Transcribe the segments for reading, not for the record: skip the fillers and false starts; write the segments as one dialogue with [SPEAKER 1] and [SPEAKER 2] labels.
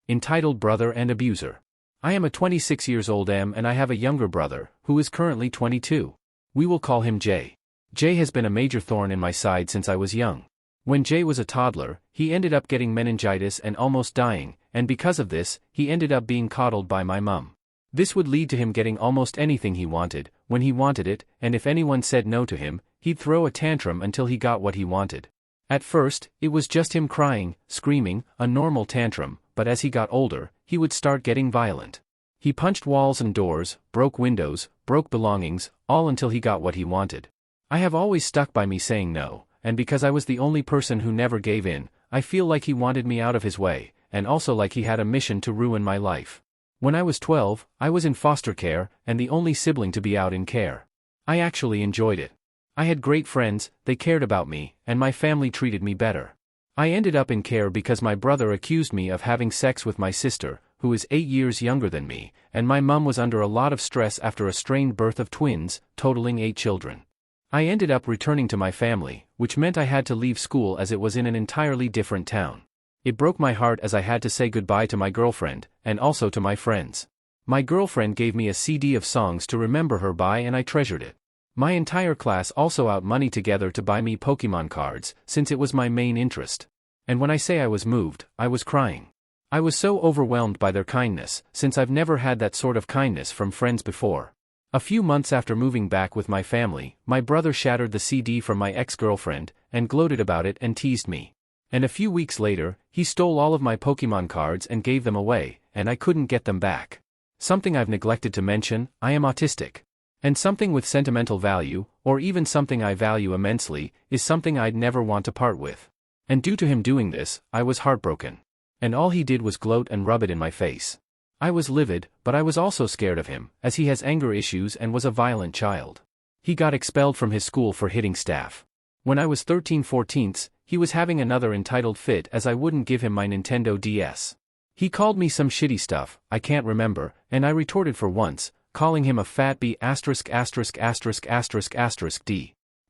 [SPEAKER 1] Entitled Brother and Abuser. I am a 26 years old and I have a younger brother, who is currently 22. We will call him Jay. Jay has been a major thorn in my side since I was young. When Jay was a toddler, he ended up getting meningitis and almost dying, and because of this, he ended up being coddled by my mum. This would lead to him getting almost anything he wanted, when he wanted it, and if anyone said no to him, he'd throw a tantrum until he got what he wanted. At first, it was just him crying, screaming, a normal tantrum, but as he got older, he would start getting violent. He punched walls and doors, broke windows, broke belongings, all until he got what he wanted. I have always stuck by me saying no, and because I was the only person who never gave in, I feel like he wanted me out of his way, and also like he had a mission to ruin my life. When I was 12, I was in foster care, and the only sibling to be out in care. I actually enjoyed it. I had great friends, they cared about me, and my family treated me better. I ended up in care because my brother accused me of having sex with my sister, who is 8 years younger than me, and my mum was under a lot of stress after a strained birth of twins, totaling 8 children. I ended up returning to my family, which meant I had to leave school as it was in an entirely different town. It broke my heart as I had to say goodbye to my girlfriend, and also to my friends. My girlfriend gave me a CD of songs to remember her by and I treasured it. My entire class also out money together to buy me Pokemon cards, since it was my main interest. And when I say I was moved, I was crying. I was so overwhelmed by their kindness, since I've never had that sort of kindness from friends before. A few months after moving back with my family, my brother shattered the CD from my ex-girlfriend, and gloated about it and teased me. And a few weeks later, he stole all of my Pokemon cards and gave them away, and I couldn't get them back. Something I've neglected to mention, I am autistic. And something with sentimental value, or even something I value immensely, is something I'd never want to part with. And due to him doing this, I was heartbroken. And all he did was gloat and rub it in my face. I was livid, but I was also scared of him, as he has anger issues and was a violent child. He got expelled from his school for hitting staff. When I was 13/14, he was having another entitled fit as I wouldn't give him my Nintendo DS. He called me some shitty stuff, I can't remember, and I retorted for once, calling him a fat B*****************.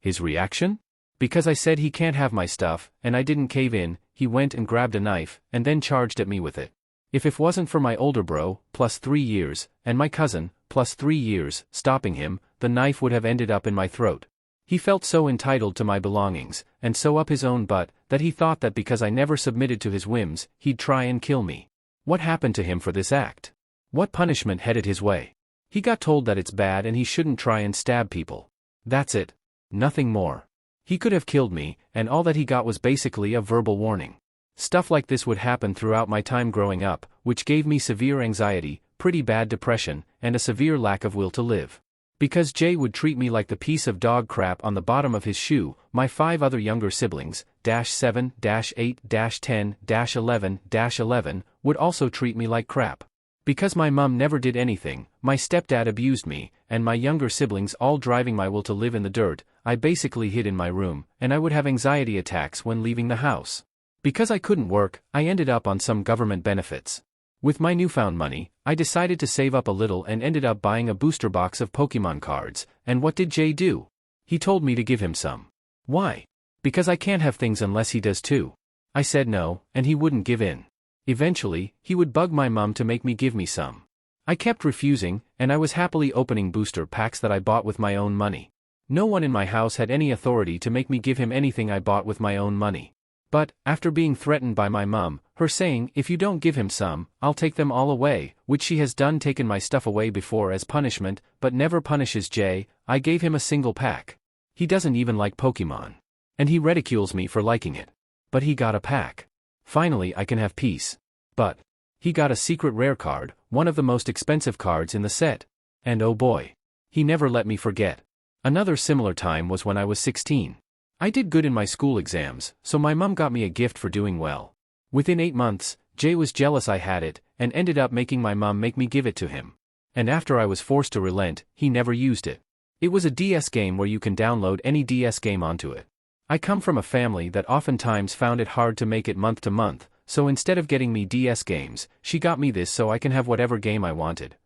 [SPEAKER 1] His reaction? Because I said he can't have my stuff, and I didn't cave in, he went and grabbed a knife, and then charged at me with it. If it wasn't for my older bro, plus 3 years, and my cousin, plus 3 years, stopping him, the knife would have ended up in my throat. He felt so entitled to my belongings, and so up his own butt, that he thought that because I never submitted to his whims, he'd try and kill me. What happened to him for this act? What punishment headed his way? He got told that it's bad and he shouldn't try and stab people. That's it. Nothing more. He could have killed me, and all that he got was basically a verbal warning. Stuff like this would happen throughout my time growing up, which gave me severe anxiety, pretty bad depression, and a severe lack of will to live. Because Jay would treat me like the piece of dog crap on the bottom of his shoe, my 5 other younger siblings, -7, -8, -10, -11, -11, would also treat me like crap. Because my mum never did anything, my stepdad abused me, and my younger siblings all driving my will to live in the dirt, I basically hid in my room, and I would have anxiety attacks when leaving the house. Because I couldn't work, I ended up on some government benefits. With my newfound money, I decided to save up a little and ended up buying a booster box of Pokemon cards, and what did Jay do? He told me to give him some. Why? Because I can't have things unless he does too. I said no, and he wouldn't give in. Eventually, he would bug my mum to make me give me some. I kept refusing, and I was happily opening booster packs that I bought with my own money. No one in my house had any authority to make me give him anything I bought with my own money. But, after being threatened by my mum, her saying, if you don't give him some, I'll take them all away, which she has done taken my stuff away before as punishment, but never punishes Jay, I gave him a single pack. He doesn't even like Pokemon. And he ridicules me for liking it. But he got a pack. Finally I can have peace. But he got a secret rare card, one of the most expensive cards in the set. And oh boy. He never let me forget. Another similar time was when I was 16. I did good in my school exams, so my mum got me a gift for doing well. Within 8 months, Jay was jealous I had it, and ended up making my mum make me give it to him. And after I was forced to relent, he never used it. It was a DS game where you can download any DS game onto it. I come from a family that oftentimes found it hard to make it month to month, so instead of getting me DS games, she got me this so I can have whatever game I wanted.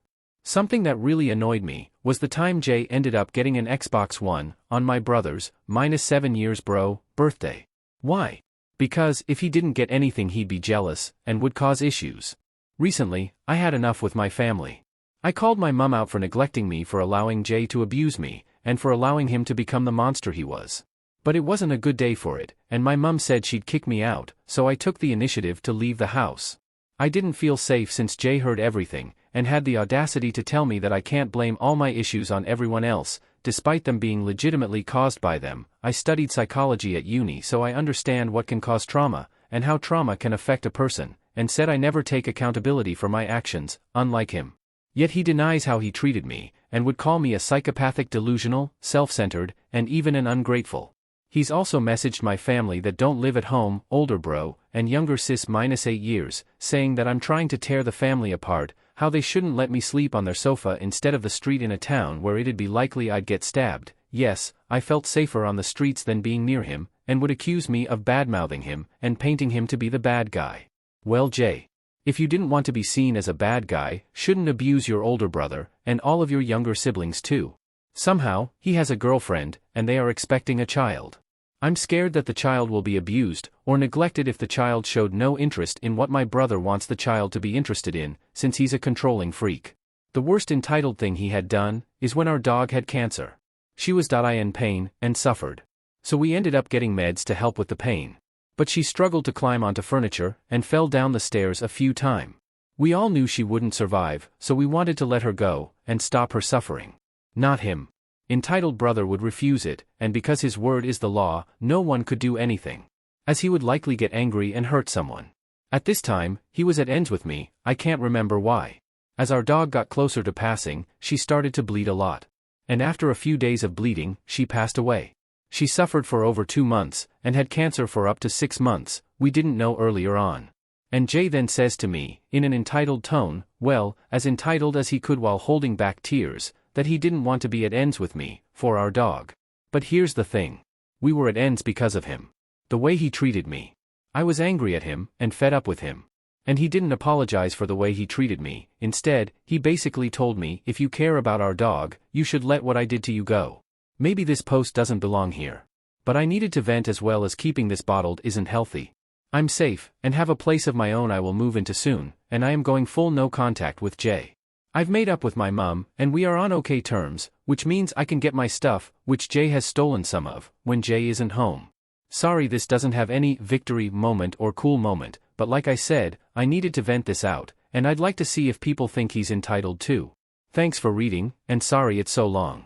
[SPEAKER 1] Something that really annoyed me was the time Jay ended up getting an Xbox One on my brother's, -7 years bro, birthday. Why? Because if he didn't get anything he'd be jealous, and would cause issues. Recently, I had enough with my family. I called my mum out for neglecting me, for allowing Jay to abuse me, and for allowing him to become the monster he was. But it wasn't a good day for it, and my mum said she'd kick me out, so I took the initiative to leave the house. I didn't feel safe since Jay heard everything, and had the audacity to tell me that I can't blame all my issues on everyone else, despite them being legitimately caused by them. I studied psychology at uni, so I understand what can cause trauma, and how trauma can affect a person, and said I never take accountability for my actions, unlike him. Yet he denies how he treated me, and would call me a psychopathic, delusional, self-centered, and even an ungrateful. He's also messaged my family that don't live at home, older bro, and younger sis -8 years, saying that I'm trying to tear the family apart, how they shouldn't let me sleep on their sofa instead of the street in a town where it'd be likely I'd get stabbed. Yes, I felt safer on the streets than being near him, and would accuse me of badmouthing him and painting him to be the bad guy. Well, Jay, if you didn't want to be seen as a bad guy, shouldn't abuse your older brother, and all of your younger siblings too. Somehow, he has a girlfriend, and they are expecting a child. I'm scared that the child will be abused, or neglected if the child showed no interest in what my brother wants the child to be interested in, since he's a controlling freak. The worst entitled thing he had done, is when our dog had cancer. She was in pain, and suffered. So we ended up getting meds to help with the pain. But she struggled to climb onto furniture, and fell down the stairs a few times. We all knew she wouldn't survive, so we wanted to let her go, and stop her suffering. Not him. Entitled brother would refuse it, and because his word is the law, no one could do anything. As he would likely get angry and hurt someone. At this time, he was at ends with me, I can't remember why. As our dog got closer to passing, she started to bleed a lot. And after a few days of bleeding, she passed away. She suffered for over 2 months, and had cancer for up to 6 months, we didn't know earlier on. And Jay then says to me, in an entitled tone, well, as entitled as he could while holding back tears, that he didn't want to be at ends with me, for our dog. But here's the thing. We were at ends because of him. The way he treated me. I was angry at him, and fed up with him. And he didn't apologize for the way he treated me. Instead, he basically told me, if you care about our dog, you should let what I did to you go. Maybe this post doesn't belong here. But I needed to vent, as well as keeping this bottled isn't healthy. I'm safe, and have a place of my own I will move into soon, and I am going full no contact with Jay. I've made up with my mum, and we are on okay terms, which means I can get my stuff, which Jay has stolen some of, when Jay isn't home. Sorry this doesn't have any victory moment or cool moment, but like I said, I needed to vent this out, and I'd like to see if people think he's entitled too. Thanks for reading, and sorry it's so long.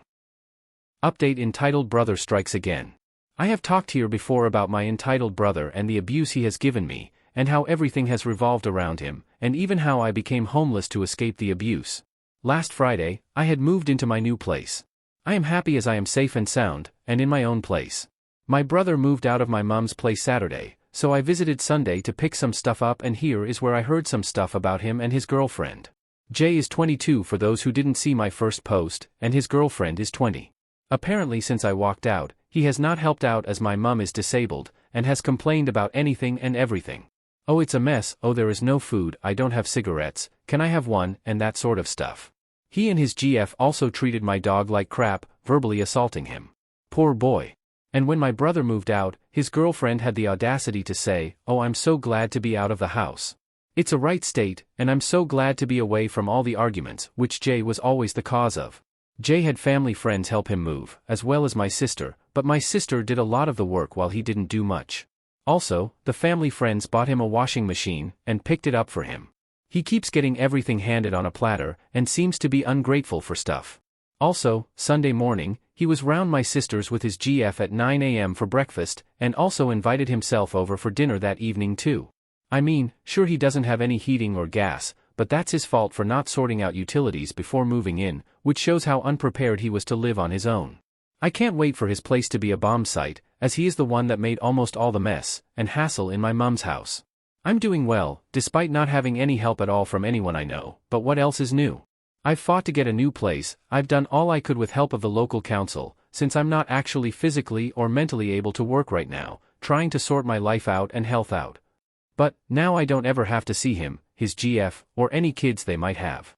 [SPEAKER 1] Update: entitled brother strikes again. I have talked here before about my entitled brother and the abuse he has given me, and how everything has revolved around him, and even how I became homeless to escape the abuse. Last Friday, I had moved into my new place. I am happy as I am safe and sound, and in my own place. My brother moved out of my mom's place Saturday, so I visited Sunday to pick some stuff up, and here is where I heard some stuff about him and his girlfriend. Jay is 22 for those who didn't see my first post, and his girlfriend is 20. Apparently since I walked out, he has not helped out as my mum is disabled, and has complained about anything and everything. Oh, it's a mess, oh there is no food, I don't have cigarettes, can I have one, and that sort of stuff. He and his GF also treated my dog like crap, verbally assaulting him. Poor boy. And when my brother moved out, his girlfriend had the audacity to say, oh I'm so glad to be out of the house. It's a right state, and I'm so glad to be away from all the arguments, which Jay was always the cause of. Jay had family friends help him move, as well as my sister, but my sister did a lot of the work while he didn't do much. Also, the family friends bought him a washing machine, and picked it up for him. He keeps getting everything handed on a platter, and seems to be ungrateful for stuff. Also, Sunday morning, he was round my sister's with his GF at 9 a.m. for breakfast, and also invited himself over for dinner that evening too. I mean, sure he doesn't have any heating or gas, but that's his fault for not sorting out utilities before moving in, which shows how unprepared he was to live on his own. I can't wait for his place to be a bomb site, as he is the one that made almost all the mess and hassle in my mum's house. I'm doing well, despite not having any help at all from anyone I know, but what else is new? I've fought to get a new place, I've done all I could with help of the local council, since I'm not actually physically or mentally able to work right now, trying to sort my life out and health out. But, now I don't ever have to see him, his GF, or any kids they might have.